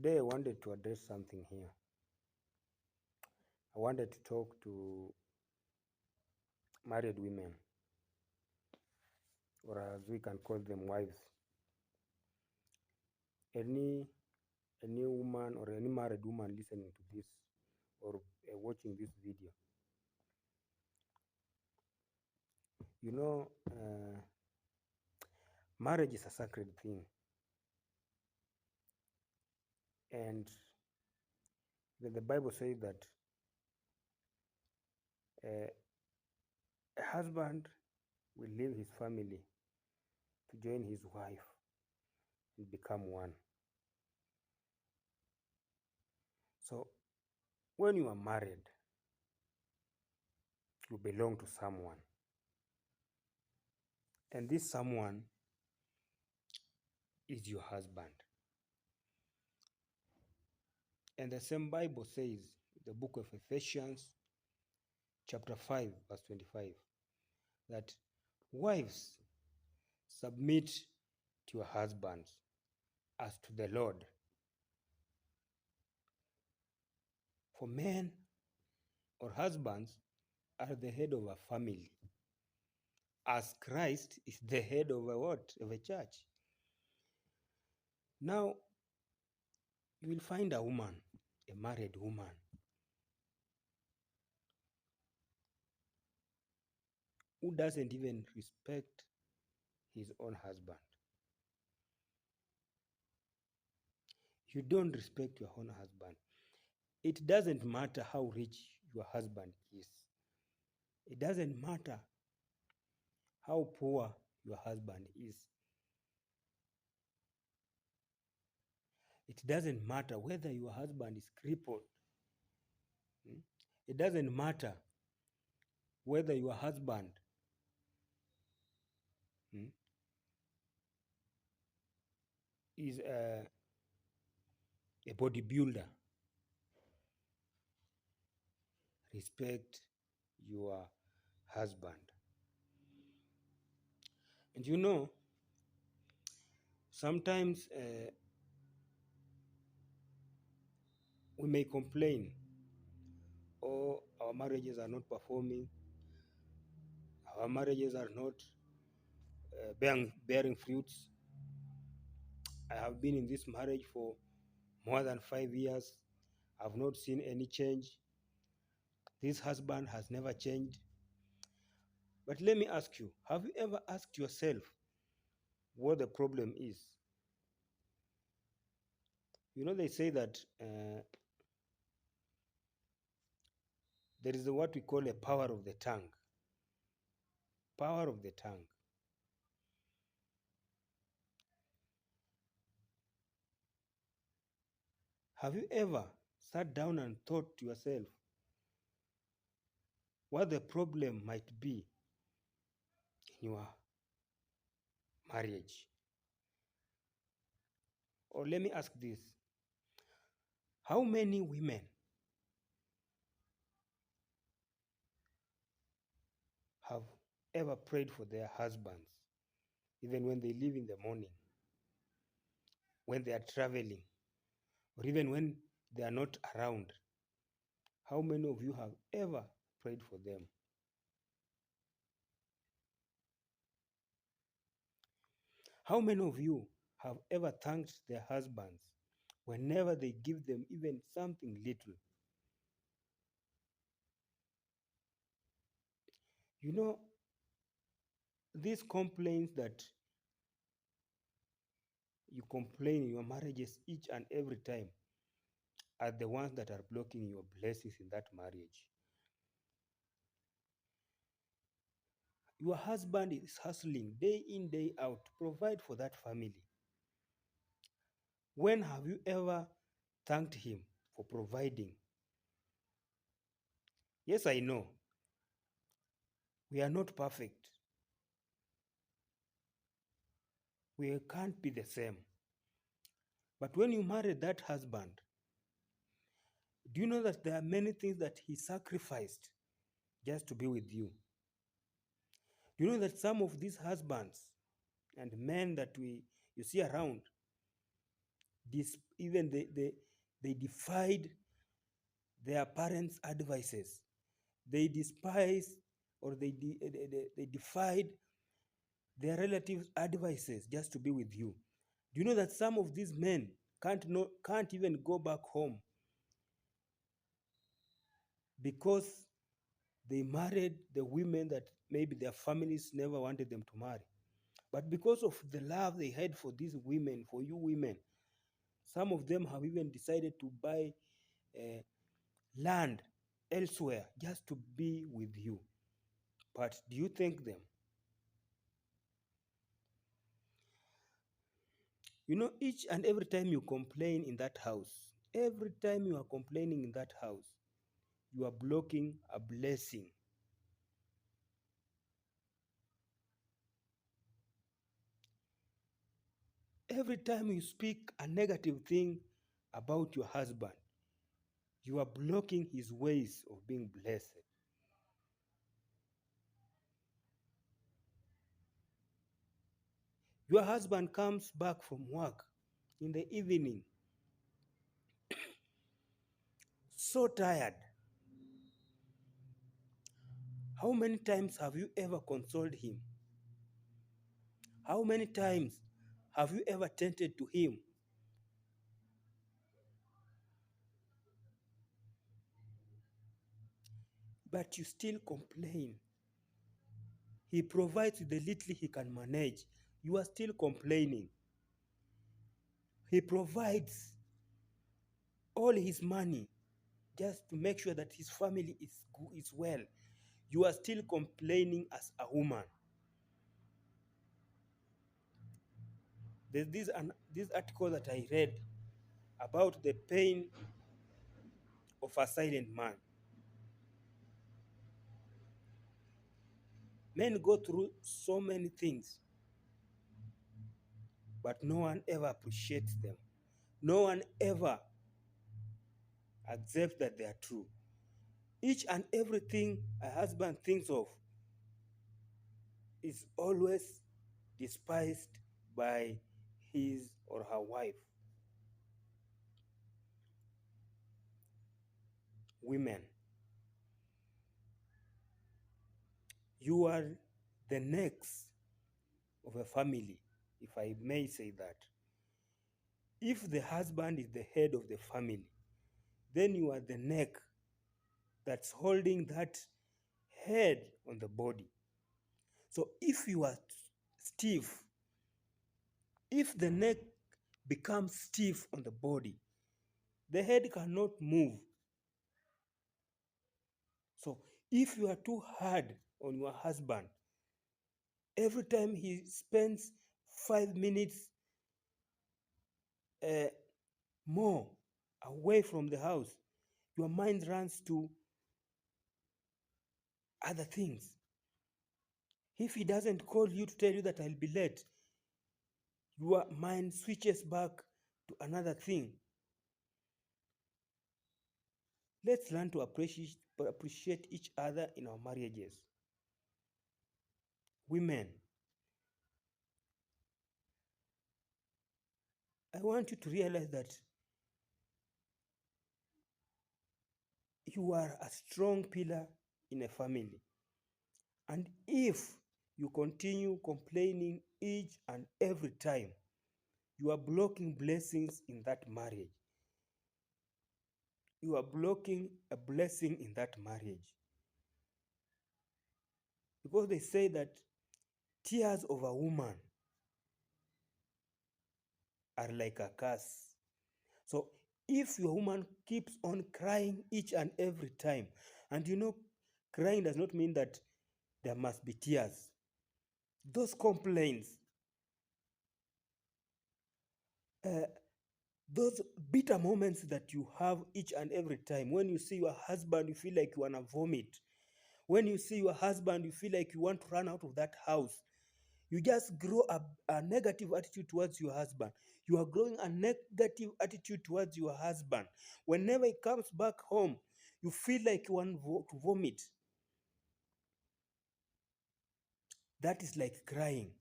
Today I wanted to address something here. I wanted to talk to married women, or as we can call them, wives. Any woman or any married woman listening to this or watching this video, you know, marriage is a sacred thing, and the Bible says that uh, a husband will leave his family to join his wife and become one. So when you are married, you belong to someone, and this someone is your husband. And the same Bible says, the book of Ephesians, chapter 5, verse 25, that wives, submit to your husbands as to the Lord. For men or husbands are the head of a family, as Christ is the head of a what? Of a church. Now, you will find a woman, a married woman, who doesn't even respect his own husband. You don't respect your own husband. It doesn't matter how rich your husband is. It doesn't matter how poor your husband is. It doesn't matter whether your husband is crippled. It doesn't matter whether your husband is a bodybuilder. Respect your husband. And you know, sometimes we may complain, oh, our marriages are not performing, our marriages are not bearing fruits. I have been in this marriage for more than 5 years. I've not seen any change. This husband has never changed. But let me ask you, have you ever asked yourself what the problem is? You know, they say that there is what we call a power of the tongue. Power of the tongue. Have you ever sat down and thought to yourself what the problem might be in your marriage? Or let me ask this. How many women have ever prayed for their husbands, even when they leave in the morning, when they are traveling, or even when they are not around? How many of you have ever prayed for them? How many of you have ever thanked their husbands whenever they give them even something little? You know, these complaints that you complain in your marriages each and every time are the ones that are blocking your blessings in that marriage. Your husband is hustling day in, day out to provide for that family. When have you ever thanked him for providing? Yes, I know. We are not perfect. We can't be the same. But when you marry that husband, do you know that there are many things that he sacrificed just to be with you? Do you know that some of these husbands and men that you see around, Even they defied their parents' advices. They despised or they defied their relatives' advices just to be with you. Do you know that some of these men can't even go back home because they married the women that maybe their families never wanted them to marry? But because of the love they had for these women, for you women, some of them have even decided to buy uh, land elsewhere just to be with you. But do you thank them? You know, each and every time you complain in that house, every time you are complaining in that house, you are blocking a blessing. Every time you speak a negative thing about your husband, you are blocking his ways of being blessed. Your husband comes back from work in the evening, so tired. How many times have you ever consoled him? How many times have you ever tended to him? But you still complain. He provides the little he can manage. You are still complaining. He provides all his money just to make sure that his family is well. You are still complaining as a woman. There's this article that I read about the pain of a silent man. Men go through so many things, but no one ever appreciates them. No one ever accepts that they are true. Each and everything a husband thinks of is always despised by his or her wife. Women, you are the necks of a family, if I may say that. If the husband is the head of the family, then you are the neck that's holding that head on the body. So if you are stiff, if the neck becomes stiff on the body, the head cannot move. So if you are too hard on your husband, every time he spends 5 minutes uh, more away from the house, your mind runs to other things. If he doesn't call you to tell you that I'll be late, your mind switches back to another thing. Let's learn to appreciate each other in our marriages. Women, I want you to realize that you are a strong pillar in a family. And if you continue complaining each and every time, you are blocking blessings in that marriage. You are blocking a blessing in that marriage. Because they say that tears of a woman are like a curse. So if your woman keeps on crying each and every time, and you know, crying does not mean that there must be tears. Those complaints, uh, those bitter moments that you have each and every time, when you see your husband, you feel like you want to vomit. When you see your husband, you feel like you want to run out of that house. You just grow a negative attitude towards your husband. You are growing a negative attitude towards your husband. Whenever he comes back home, you feel like you want to vomit. That is like crying.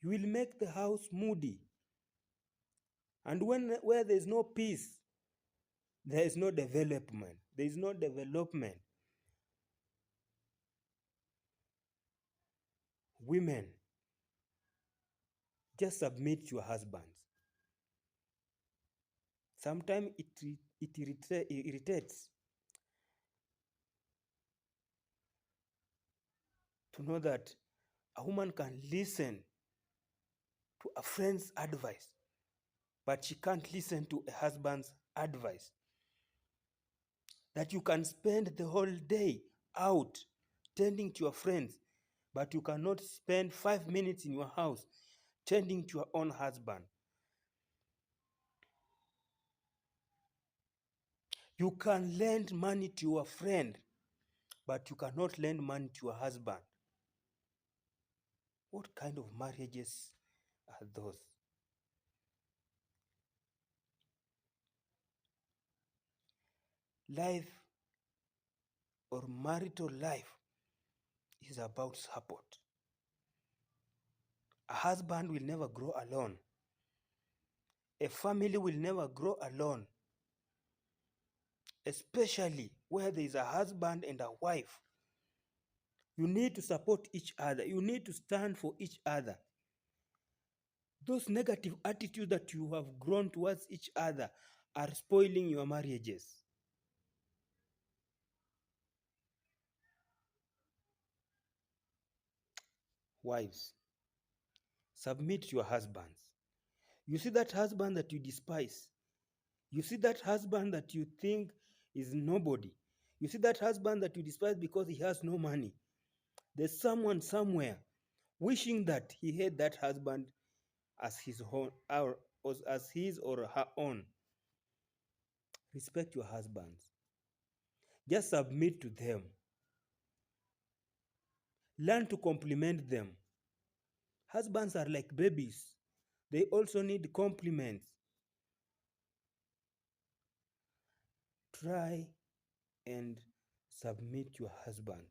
You will make the house moody. And where there is no peace, there is no development. There is no development. Women, just submit to your husbands. Sometimes it irritates to know that a woman can listen to a friend's advice, but she can't listen to a husband's advice. That you can spend the whole day out tending to your friends, but you cannot spend 5 minutes in your house tending to your own husband. You can lend money to your friend, but you cannot lend money to your husband. What kind of marriages are those? Life or marital life is about support. A husband will never grow alone. A family will never grow alone, especially where there is a husband and a wife. You need to support each other. You need to stand for each other. Those negative attitudes that you have grown towards each other are spoiling your marriages. Wives, submit to your husbands. You see that husband that you despise. You see that husband that you think is nobody. You see that husband that you despise because he has no money. There's someone somewhere wishing that he had that husband as his own, or as his or her own. Respect your husbands. Just submit to them. Learn to compliment them. Husbands are like babies. They also need compliments. Try and submit your husbands.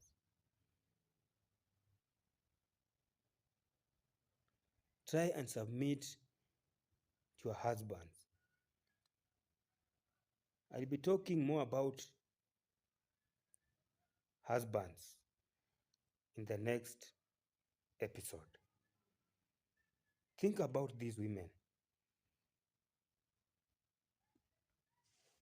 Try and submit to your husbands. I'll be talking more about husbands in the next episode. Think about these women.